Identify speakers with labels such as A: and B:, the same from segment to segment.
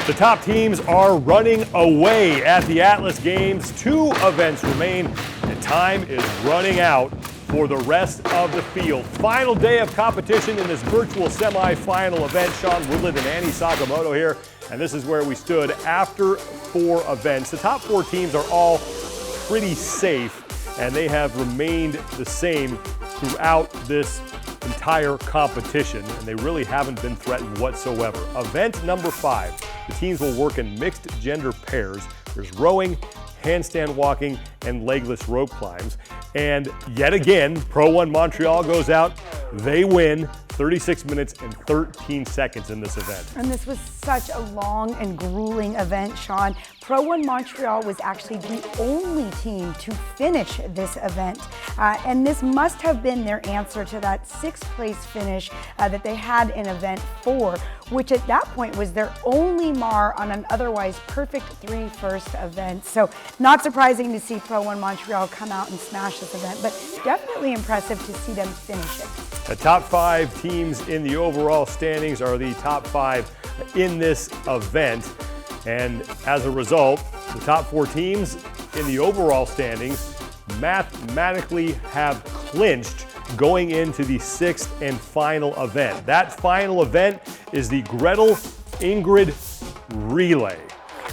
A: The top teams are running away at the Atlas Games. 2 events remain, and time is running out for the rest of the field. Final day of competition in this virtual semifinal event. Sean Woodland and Annie Sakamoto here, and this is where we stood after 4 events. The top 4 teams are all pretty safe, and they have remained the same throughout this entire competition, and they really haven't been threatened whatsoever. Event number 5, the teams will work in mixed gender pairs. There's rowing, handstand walking, and legless rope climbs. And yet again, Pro1 Montreal goes out. They win 36 minutes and 13 seconds in this event.
B: And this was such a long and grueling event, Sean. Pro1 Montreal was actually the only team to finish this event. And this must have been their answer to that 6th place finish that they had in event 4, which at that point was their only mar on an otherwise perfect 3 first events. So not surprising to see Pro1 Montreal come out and smash this event, but definitely impressive to see them finish it.
A: The top 5 teams in the overall standings are the top 5 in this event. And as a result, the top 4 teams in the overall standings mathematically have clinched going into the 6th and final event. That final event is the Gretel-Ingrid relay.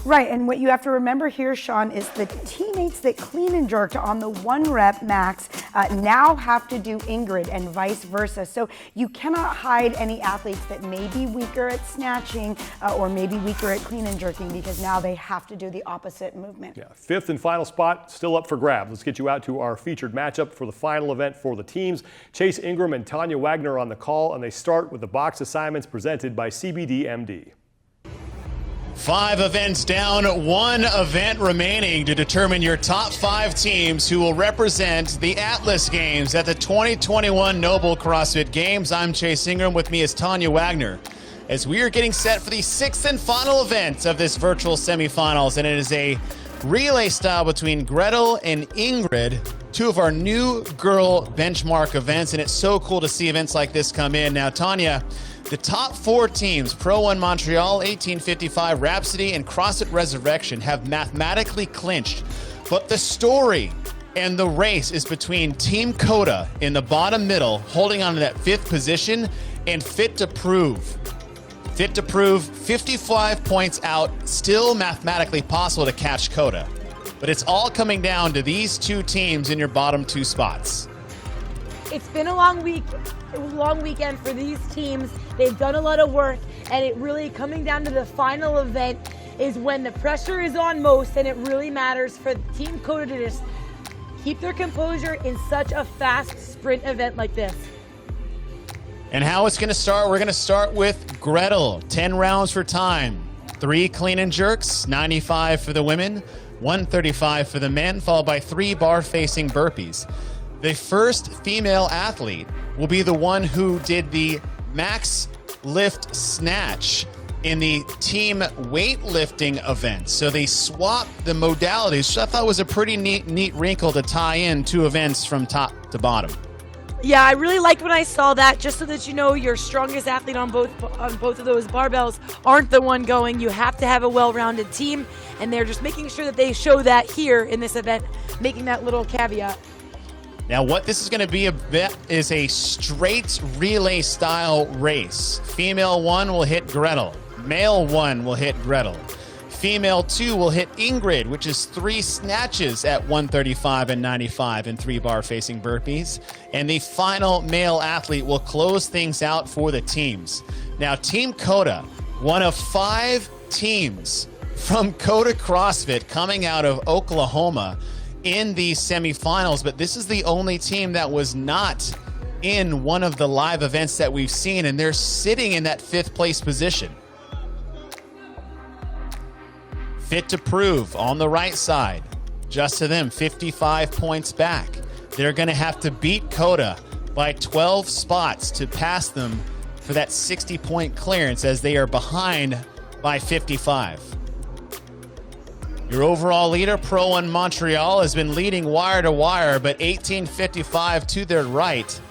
B: Right, and what you have to remember here, Sean, is the teammates that clean and jerked on the 1 rep max now have to do Ingrid and vice versa. So you cannot hide any athletes that may be weaker at snatching or maybe weaker at clean and jerking, because now they have to do the opposite movement.
A: Yeah, 5th and final spot still up for grabs. Let's get you out to our featured matchup for the final event for the teams. Chase Ingram and Tanya Wagner on the call, and they start with the box assignments presented by CBDMD.
C: 5 events down, 1 event remaining to determine your top 5 teams who will represent the Atlas Games at the 2021 Noble CrossFit Games. I'm Chase Ingram. With me is Tanya Wagner as we are getting set for the 6th and final event of this virtual semifinals, and it is a relay style between Gretel and Ingrid, 2 of our new girl benchmark events, and it's so cool to see events like this come in. Now, Tanya, the top 4 teams, Pro1 Montreal, 1855, Rhapsody, and CrossFit Resurrection, have mathematically clinched. But the story and the race is between Team Koda in the bottom middle, holding on to that 5th position, and Fit to Prove. Fit to Prove, 55 points out, still mathematically possible to catch Koda. But it's all coming down to these 2 teams in your bottom 2 spots.
D: It's been a long week. It was a long weekend for these teams. They've done a lot of work, and it really coming down to the final event is when the pressure is on most, and it really matters for Team Koda to just keep their composure in such a fast sprint event like this.
C: And how it's going to start, we're going to start with Gretel. 10 rounds for time. 3 clean and jerks, 95 for the women, 135 for the men, followed by 3 bar-facing burpees. The first female athlete will be the one who did the max lift snatch in the team weightlifting event. So they swapped the modalities, which I thought was a pretty neat wrinkle to tie in 2 events from top to bottom.
D: Yeah, I really liked when I saw that, just so that you know your strongest athlete on both of those barbells aren't the one going. You have to have a well-rounded team, and they're just making sure that they show that here in this event, making that little caveat.
C: Now, what this is going to be is a straight relay style race. Female 1 will hit Gretel. Male 1 will hit Gretel. Female 2 will hit Ingrid, which is 3 snatches at 135 and 95 and 3 bar facing burpees. And the final male athlete will close things out for the teams. Now, Team Koda, one of 5 teams from Koda CrossFit coming out of Oklahoma in the semifinals, but this is the only team that was not in one of the live events that we've seen, and they're sitting in that 5th place position. Fit to Prove on the right side, just to them, 55 points back. They're going to have to beat Koda by 12 spots to pass them for that 60-point clearance, as they are behind by 55. Your overall leader, Pro1 Montreal, has been leading wire to wire, but 1855 to their right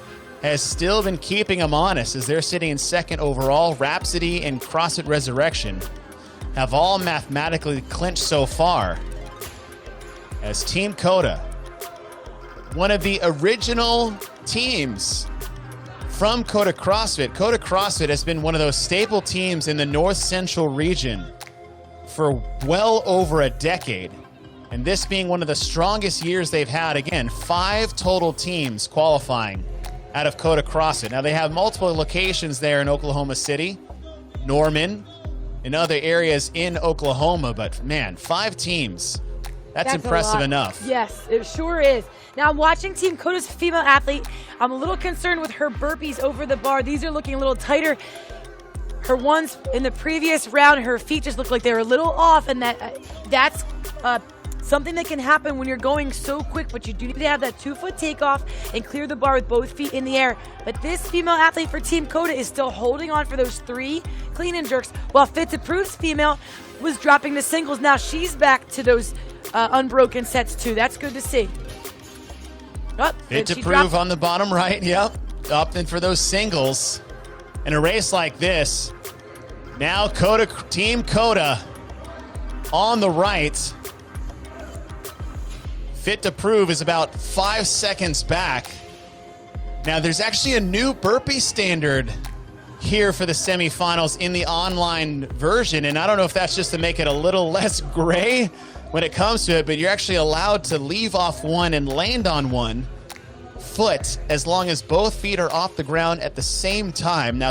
C: has still been keeping them honest, as they're sitting in 2nd overall. Rhapsody and CrossFit Resurrection have all mathematically clinched so far, as Team Koda, one of the original teams from Koda CrossFit. Koda CrossFit has been one of those staple teams in the North Central region for well over a decade. And this being one of the strongest years they've had. Again, 5 total teams qualifying out of Koda CrossFit. Now they have multiple locations there in Oklahoma City, Norman, and other areas in Oklahoma, but man, 5 teams. That's impressive enough.
D: Yes, it sure is. Now I'm watching Team Koda's female athlete. I'm a little concerned with her burpees over the bar. These are looking a little tighter. Her ones in the previous round, her feet just looked like they were a little off, and that's something that can happen when you're going so quick, but you do need to have that 2-foot takeoff and clear the bar with both feet in the air. But this female athlete for Team Koda is still holding on for those 3 clean and jerks, while Fit to Prove's female was dropping the singles. Now she's back to those unbroken sets too. That's good to see. Oh,
C: Fit to Prove on the bottom right. Yep. Opting for those singles. In a race like this, now Team Koda on the right. Fit to Prove is about 5 seconds back. Now there's actually a new burpee standard here for the semifinals in the online version, and I don't know if that's just to make it a little less gray when it comes to it, but you're actually allowed to leave off one and land on one foot as long as both feet are off the ground at the same time. Now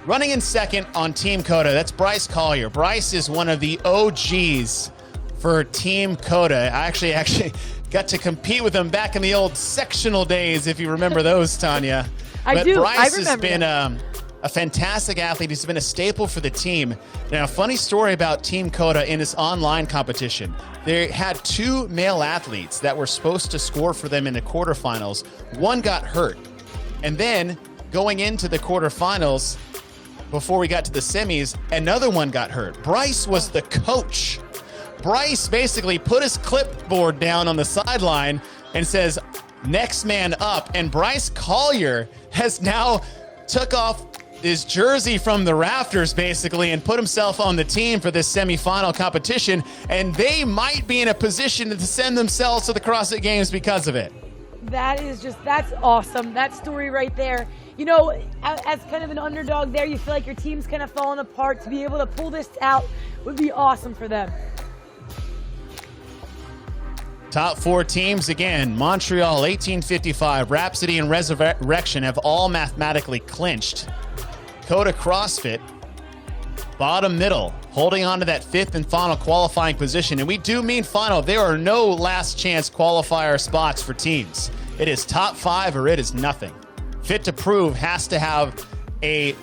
C: running in second on Team Koda, that's Bryce Collier. Bryce is one of the OGs for Team Koda. I actually got to compete with him back in the old sectional days, if you remember those, Tanya.
D: I do.
C: Bryce
D: I
C: has been a fantastic athlete. He's been a staple for the team. Now, a funny story about Team Koda in this online competition. They had 2 male athletes that were supposed to score for them in the quarterfinals. One got hurt. And then going into the quarterfinals, before we got to the semis, another one got hurt. Bryce was the coach. Bryce basically put his clipboard down on the sideline and says, next man up. And Bryce Collier has now took off his jersey from the rafters basically and put himself on the team for this semifinal competition, and they might be in a position to send themselves to the CrossFit Games because of it.
D: That's awesome. That story right there. You know, as kind of an underdog there, you feel like your team's kind of falling apart. To be able to pull this out would be awesome for them.
C: Top 4 teams again, Montreal 1855, Rhapsody and Resurrection have all mathematically clinched. Koda CrossFit, bottom middle, holding on to that 5th and final qualifying position. And we do mean final. There are no last chance qualifier spots for teams. It is top 5 or it is nothing. Fit to Prove has to have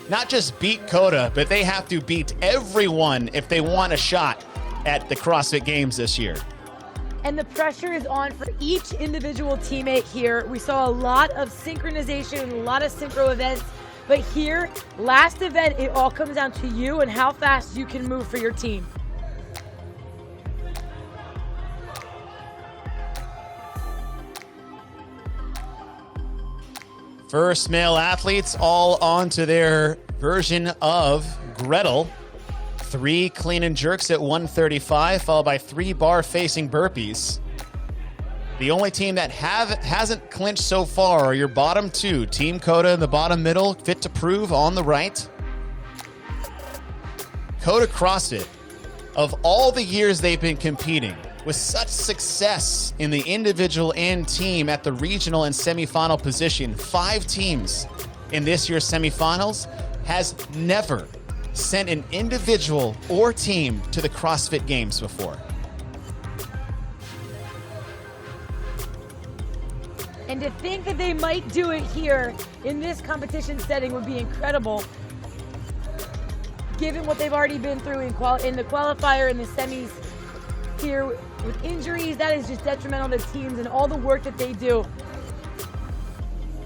C: not just beat Koda, but they have to beat everyone if they want a shot at the CrossFit Games this year.
D: And the pressure is on for each individual teammate here. We saw a lot of synchronization, a lot of synchro events. But here, last event, it all comes down to you and how fast you can move for your team.
C: First male athletes all onto their version of Gretel. 3 clean and jerks at 135, followed by 3 bar facing burpees. The only team that hasn't clinched so far are your bottom 2. Team Koda in the bottom middle, Fit to Prove on the right. Koda CrossFit, of all the years they've been competing, with such success in the individual and team at the regional and semifinal position, 5 teams in this year's semifinals, has never sent an individual or team to the CrossFit Games before.
D: And to think that they might do it here in this competition setting would be incredible, given what they've already been through in the qualifier and the semis here with injuries. That is just detrimental to teams and all the work that they do.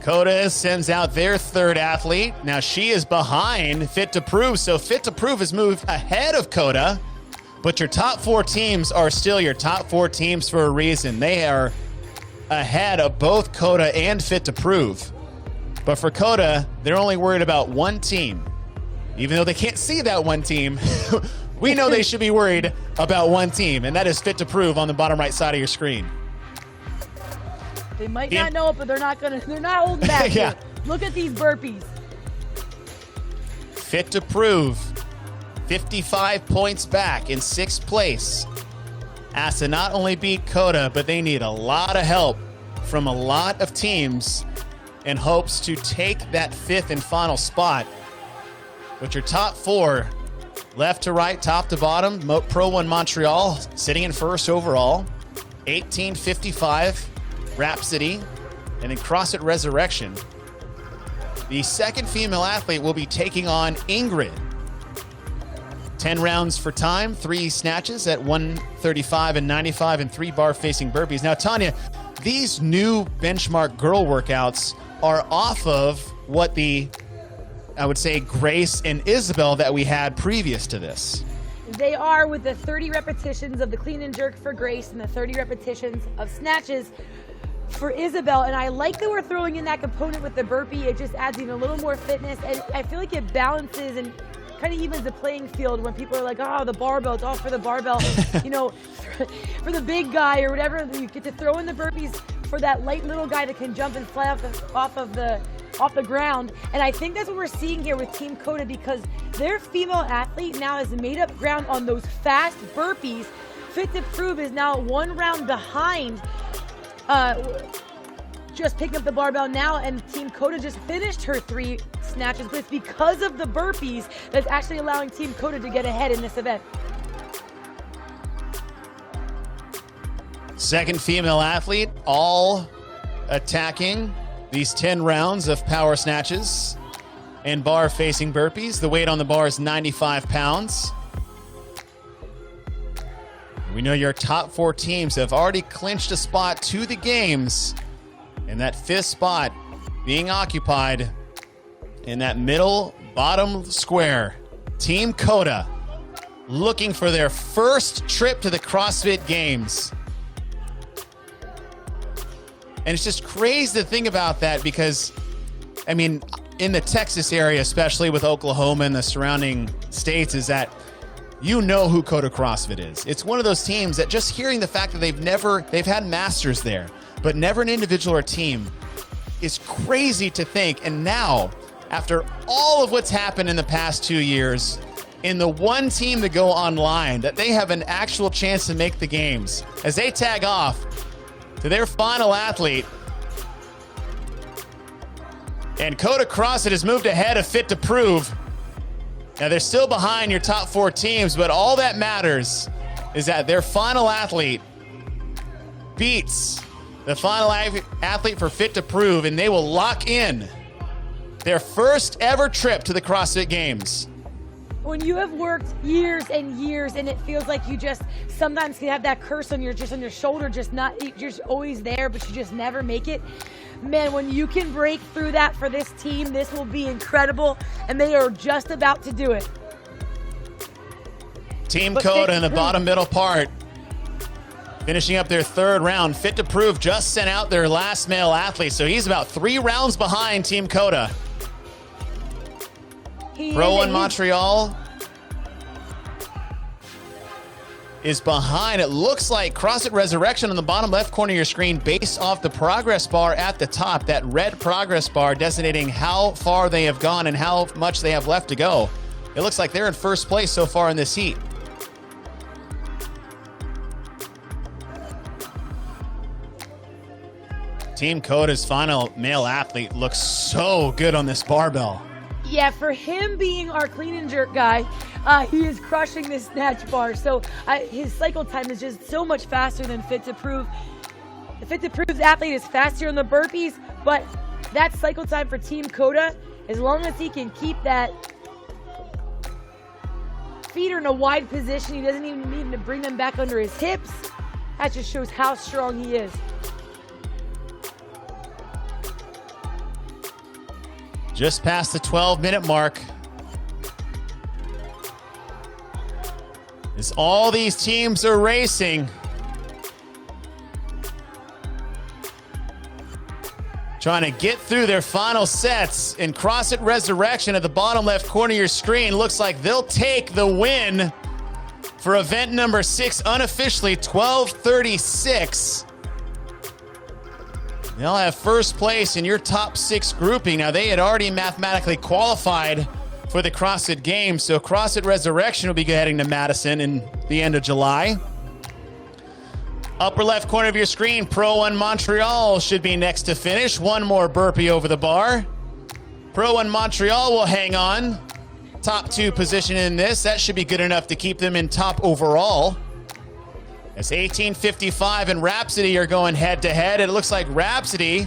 C: Koda sends out their 3rd athlete. Now she is behind Fit to Prove, so Fit to Prove has moved ahead of Koda, but your top 4 teams are still your top 4 teams for a reason. They are ahead of both Koda and Fit to Prove. But for Koda, they're only worried about one team, even though they can't see that one team, we know they should be worried about one team, and that is Fit to Prove on the bottom right side of your screen.
D: They might not know it, but they're not holding back.
C: Yeah.
D: Look at these burpees.
C: Fit to Prove, 55 points back in 6th place. Asked to not only beat Koda, but they need a lot of help from a lot of teams in hopes to take that 5th and final spot. But your top 4, left to right, top to bottom, Pro1 Montreal sitting in 1st overall, 1855, Rhapsody, and in CrossFit Resurrection, the 2nd female athlete will be taking on Ingrid. 10 rounds for time, 3 snatches at 135 and 95, and 3 bar facing burpees. Now, Tanya, these new benchmark girl workouts are off of what I would say, Grace and Isabel that we had previous to this.
D: They are, with the 30 repetitions of the clean and jerk for Grace and the 30 repetitions of snatches for Isabel. And I like that we're throwing in that component with the burpee. It just adds even a little more fitness, and I feel like it balances and kind of evens the playing field when people are like, oh, the barbell, it's all for the barbell. You know, for the big guy or whatever, you get to throw in the burpees for that light little guy that can jump and fly off the ground. And I think that's what we're seeing here with Team Koda, because their female athlete now has made up ground on those fast burpees. Fit to Prove is now 1 round behind, just picking up the barbell now, and Team Koda just finished her 3 snatches, but it's because of the burpees that's actually allowing Team Koda to get ahead in this event.
C: 2nd female athlete, all attacking these 10 rounds of power snatches and bar facing burpees. The weight on the bar is 95 pounds. We know your top 4 teams have already clinched a spot to the games, and that 5th spot being occupied in that middle bottom square. Team Koda looking for their first trip to the CrossFit Games. And it's just crazy to think about that, because, I mean, in the Texas area, especially with Oklahoma and the surrounding states, is that you know who Koda CrossFit is. It's one of those teams that just hearing the fact that they've had masters there, but never an individual or team, is crazy to think. And now, after all of what's happened in the past 2 years, in the one team to go online, that they have an actual chance to make the games as they tag off to their final athlete. And Koda CrossFit has moved ahead of Fit to Prove. Now, they're still behind your top 4 teams, but all that matters is that their final athlete beats the final athlete for Fit to Prove, and they will lock in their first ever trip to the CrossFit Games.
D: When you have worked years and years, and it feels like you just sometimes can have that curse on your shoulder, you're just always there, but you just never make it. Man, when you can break through that for this team, this will be incredible, and they are just about to do it.
C: Team Koda in the bottom middle part, finishing up their 3rd round. Fit to Prove just sent out their last male athlete, so he's about 3 rounds behind Team Koda. Pro1 Montreal is behind. It looks like CrossFit Resurrection in the bottom left corner of your screen, based off the progress bar at the top, that red progress bar designating how far they have gone and how much they have left to go. It looks like they're in first place so far in this heat. Team Koda's final male athlete looks so good on this barbell.
D: Yeah, for him being our clean and jerk guy, he is crushing this snatch bar. So his cycle time is just so much faster than Fit to Prove. The Fit to Prove's athlete is faster on the burpees, but that cycle time for Team Koda, as long as he can keep that feet are in a wide position, he doesn't even need to bring them back under his hips. That just shows how strong he is.
C: Just past the 12-minute mark. As all these teams are racing, trying to get through their final sets. In CrossFit Resurrection at the bottom left corner of your screen, looks like they'll take the win for event number 6, unofficially 12:36. They'll have first place in your top 6 grouping. Now, they had already mathematically qualified for the CrossFit Games, so CrossFit Resurrection will be heading to Madison in the end of July. Upper left corner of your screen, Pro1 Montreal should be next to finish. One more burpee over the bar. Pro1 Montreal will hang on. Top 2 position in this. That should be good enough to keep them in top overall. As 1855 and Rhapsody are going head-to-head, it looks like Rhapsody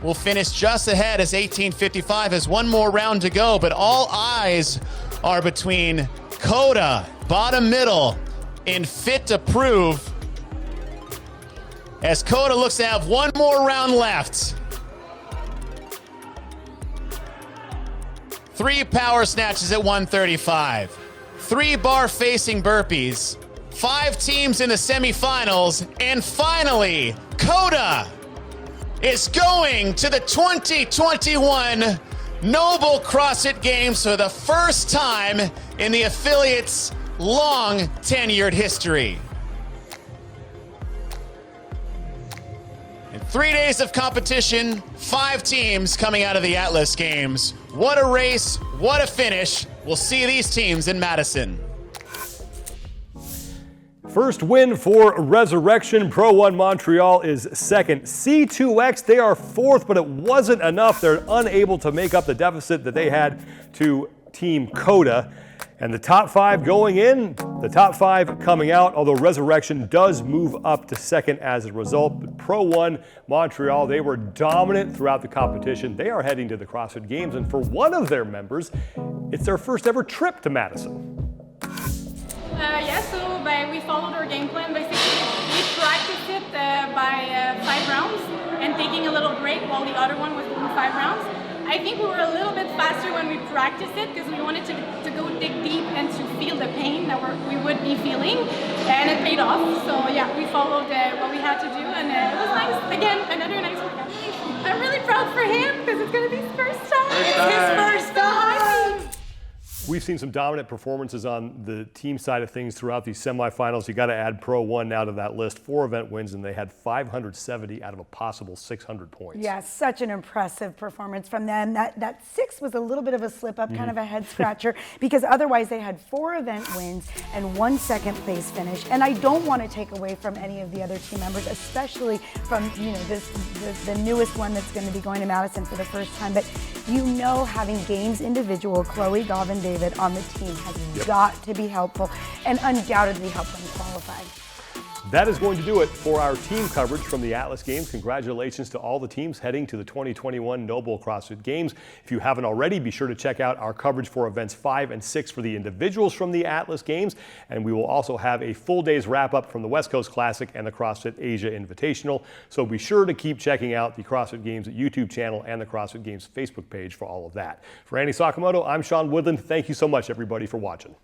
C: will finish just ahead as 1855 has one more round to go, but all eyes are between Koda, bottom middle, in Fit to Prove, as Koda looks to have one more round left. 3 power snatches at 135, 3 bar facing burpees, 5 teams in the semifinals, and finally, Koda is going to the 2021 Noble CrossFit Games for the first time in the affiliate's long tenured history. In 3 days of competition, 5 teams coming out of the Atlas Games. What a race, what a finish. We'll see these teams in Madison.
A: First win for Resurrection. Pro1 Montreal is second. C2X, they are fourth, but it wasn't enough. They're unable to make up the deficit that they had to Team Koda. And the top 5 going in, the top 5 coming out, although Resurrection does move up to second as a result. But Pro1 Montreal, they were dominant throughout the competition. They are heading to the CrossFit Games, and for one of their members, it's their first ever trip to Madison.
E: We followed our game plan. Basically, we practiced it by 5 rounds and taking a little break while the other one was doing 5 rounds. I think we were a little bit faster when we practiced it because we wanted to go dig deep and to feel the pain that we would be feeling, and it paid off. So yeah, we followed what we had to do, and it was nice. Again, another nice workout. I'm really proud for him because it's going to be his first time. It's his first time.
A: We've seen some dominant performances on the team side of things throughout these semifinals. You got to add Pro1 now to that list. 4 event wins, and they had 570 out of a possible 600 points.
B: Yeah, such an impressive performance from them. That 6 was a little bit of a slip up, kind of a head scratcher, because otherwise they had 4 event wins and 1 second place finish. And I don't want to take away from any of the other team members, especially from the newest one that's going to be going to Madison for the first time. But having games individual, Chloe, Gavin, David on the team has got to be helpful and undoubtedly help them qualify.
A: That is going to do it for our team coverage from the Atlas Games. Congratulations to all the teams heading to the 2021 Noble CrossFit Games. If you haven't already, be sure to check out our coverage for events 5 and 6 for the individuals from the Atlas Games. And we will also have a full day's wrap-up from the West Coast Classic and the CrossFit Asia Invitational. So be sure to keep checking out the CrossFit Games YouTube channel and the CrossFit Games Facebook page for all of that. For Andy Sakamoto, I'm Sean Woodland. Thank you so much, everybody, for watching.